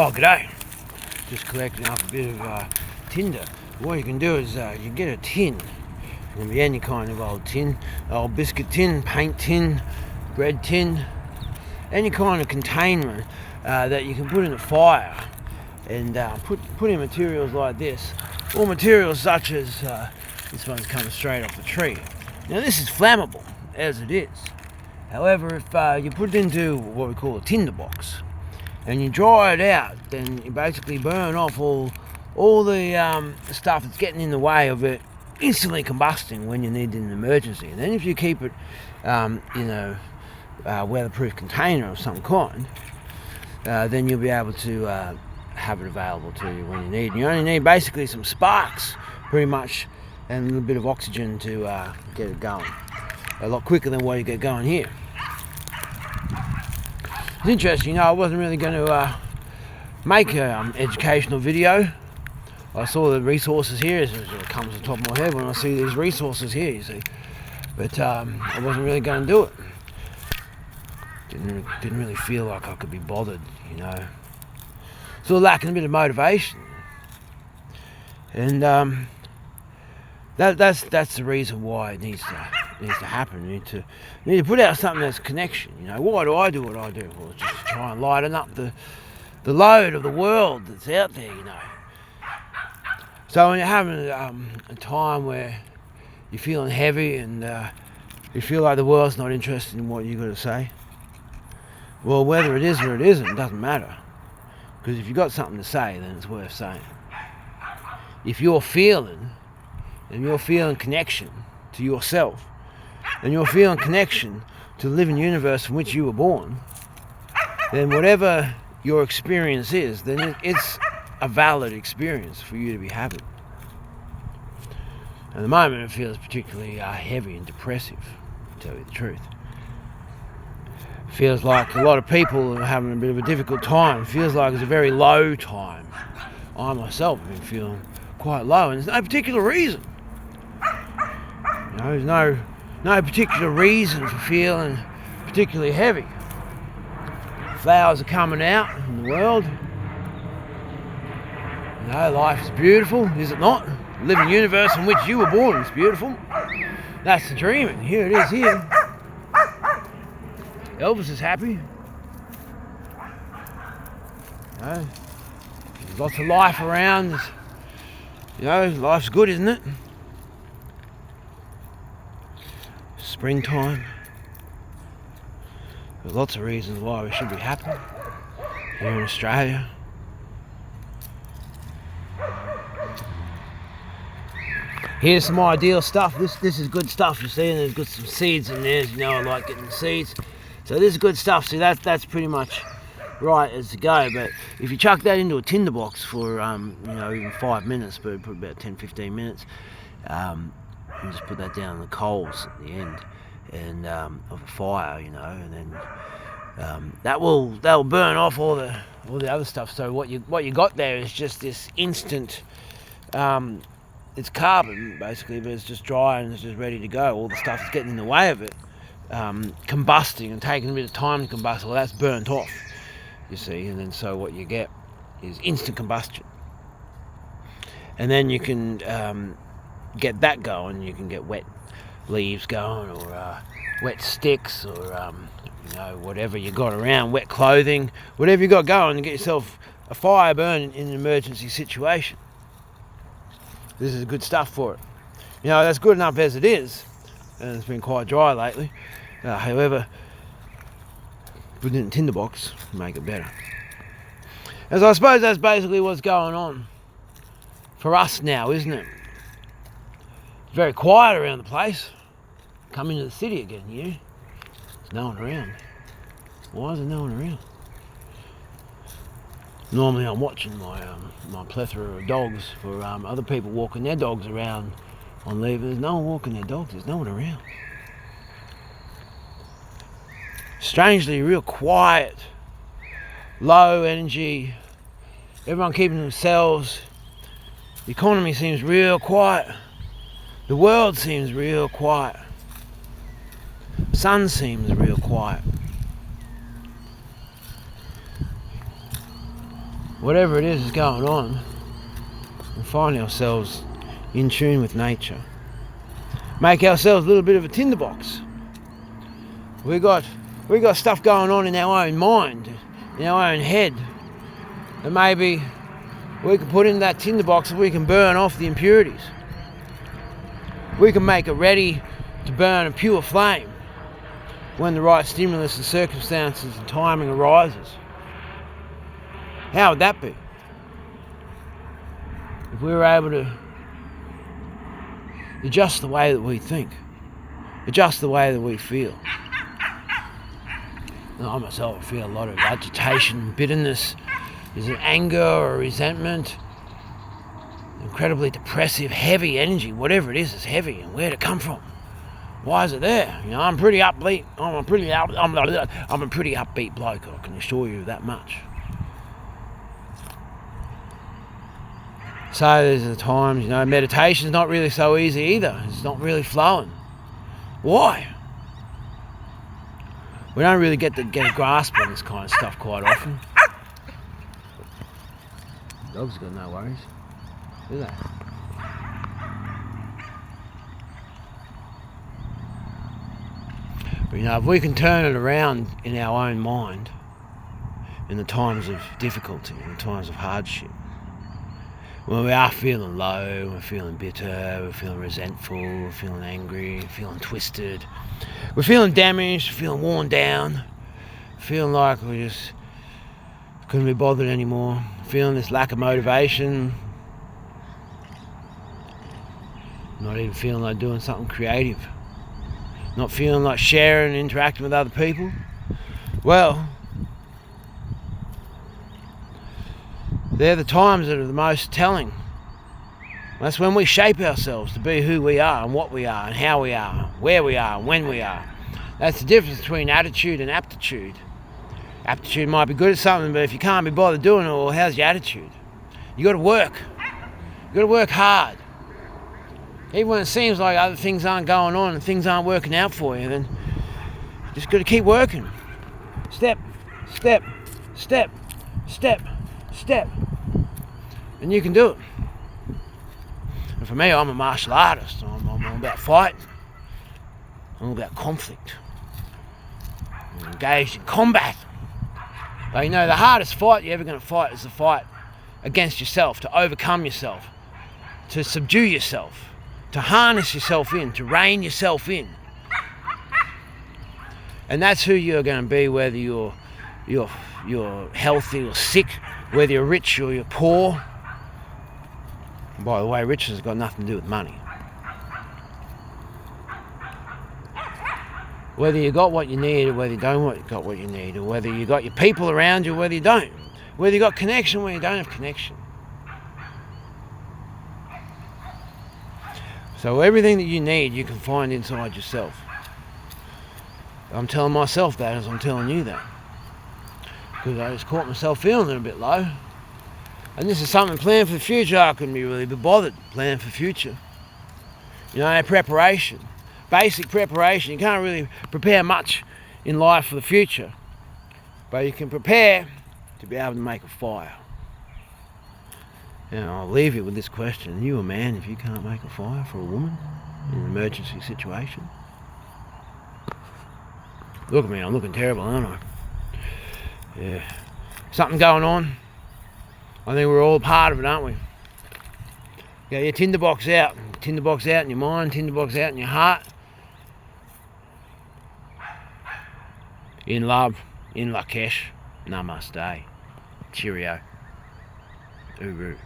Oh, g'day. Just collecting up a bit of tinder. What you can do is you get a tin. It can be any kind of old tin, old biscuit tin, paint tin, bread tin, any kind of containment that you can put in a fire and put in materials like this, or materials such as this one's coming straight off the tree. Now this is flammable as it is. However, if you put it into what we call a tinderbox and you dry it out, then you basically burn off all the stuff that's getting in the way of it instantly combusting when you need it in an emergency. And then if you keep it in a weatherproof container of some kind, then you'll be able to have it available to you when you need. You only need basically some sparks, pretty much, and a little bit of oxygen to get it going. A lot quicker than what you get going here. It's interesting, I wasn't really going to make an educational video. I saw the resources here, it comes to the top of my head when I see these resources here, you see. But I wasn't really going to do it. Didn't really feel like I could be bothered, Sort of lacking a bit of motivation. And that's the reason why it needs to happen. You need to put out something that's connection. Why do I do what I do? Well, just to try and lighten up the load of the world that's out there. So when you're having a time where you're feeling heavy and you feel like the world's not interested in what you've got to say, well, whether it is or it isn't, it doesn't matter. Because if you've got something to say, then it's worth saying. If you're feeling, and you're feeling connection to yourself, and you're feeling connection to the living universe in which you were born, then whatever your experience is, then it's a valid experience for you to be having. At the moment it feels particularly heavy and depressive, to tell you the truth. It feels like a lot of people are having a bit of a difficult time. It feels like it's a very low time. I myself have been feeling quite low, and there's no particular reason. There's no particular reason for feeling particularly heavy. Flowers are coming out in the world. Life is beautiful, is it not? The living universe in which you were born is beautiful. That's the dreaming. Here it is here. Elvis is happy. There's lots of life around. Life's good, isn't it? Springtime. There's lots of reasons why we should be happy here in Australia. Here's some ideal stuff. This is good stuff, you see, and there's got some seeds in there. I like getting the seeds. So this is good stuff. See, that's pretty much right as to go. But if you chuck that into a tinderbox for even 5 minutes, but put about 10-15 minutes, and just put that down on the coals at the end and of a fire, and then that'll burn off all the other stuff. So what you got there is just this instant. It's carbon basically, but it's just dry and it's just ready to go. All the stuff that's getting in the way of it, combusting and taking a bit of time to combust, well, that's burnt off, you see. And then so what you get is instant combustion. And then you can get that going. You can get wet leaves going, or wet sticks, or whatever you got around, wet clothing, whatever you got going, and get yourself a fire burning in an emergency situation. This is good stuff for it. That's good enough as it is, and it's been quite dry lately. However, putting it in a tinderbox will make it better. As I suppose that's basically what's going on for us now, isn't it? It's very quiet around the place. Come into the city again here. There's no one around. Why is there no one around? Normally I'm watching my plethora of dogs for other people walking their dogs around on leave. There's no one walking their dogs, there's no one around. Strangely, real quiet, low energy, everyone keeping themselves. The economy seems real quiet. The world seems real quiet. The sun seems real quiet. whatever it is going on, and find ourselves in tune with nature. Make ourselves a little bit of a tinderbox. We got stuff going on in our own mind, in our own head, that maybe we can put in that tinderbox and we can burn off the impurities. We can make it ready to burn a pure flame when the right stimulus and circumstances and timing arises. How would that be? If we were able to adjust the way that we think, adjust the way that we feel. Now, I myself feel a lot of agitation, bitterness. Is it anger or resentment? Incredibly depressive, heavy energy, whatever it is, it's heavy. And where'd it come from? Why is it there? You know, I'm pretty upbeat. I'm a pretty upbeat bloke, I can assure you that much. So there's the times, you know, meditation's not really so easy either. It's not really flowing. Why? We don't really get a grasp on this kind of stuff quite often. Dogs got no worries, do they? But you know, if we can turn it around in our own mind, in the times of difficulty, in the times of hardship, when we are feeling low, we're feeling bitter, we're feeling resentful, we're feeling angry, we're feeling twisted, we're feeling damaged, we're feeling worn down, feeling like we just couldn't be bothered anymore, feeling this lack of motivation, not even feeling like doing something creative, not feeling like sharing and interacting with other people. Well, they're the times that are the most telling. That's when we shape ourselves to be who we are and what we are and how we are, where we are and when we are. That's the difference between attitude and aptitude. Aptitude might be good at something, but if you can't be bothered doing it, well, how's your attitude? You got to work. You got to work hard. Even when it seems like other things aren't going on and things aren't working out for you, then you just got to keep working. Step, step, step, step, step. And you can do it. And for me, I'm a martial artist. I'm about fighting. I'm all about conflict. I'm engaged in combat. But you know, the hardest fight you're ever going to fight is the fight against yourself, to overcome yourself, to subdue yourself, to harness yourself in, to rein yourself in. And that's who you're going to be, whether you're healthy or sick, whether you're rich or you're poor. And by the way, riches has got nothing to do with money. Whether you got what you need or whether you don't got what you need, or whether you got your people around you or whether you don't, whether you got connection or whether you don't have connection. So everything that you need you can find inside yourself. I'm telling myself that as I'm telling you that, because I just caught myself feeling a bit low. And this is something planned for the future. I couldn't be really bothered planning for the future. You know, preparation. Basic preparation. You can't really prepare much in life for the future, but you can prepare to be able to make a fire. And I'll leave you with this question. Are you a man if you can't make a fire for a woman in an emergency situation? Look at me, I'm looking terrible, aren't I? Yeah. Something going on. I think we're all part of it, aren't we? Get your tinderbox out. Tinderbox out in your mind, tinderbox out in your heart. In love, in Lakesh, namaste, cheerio, uru.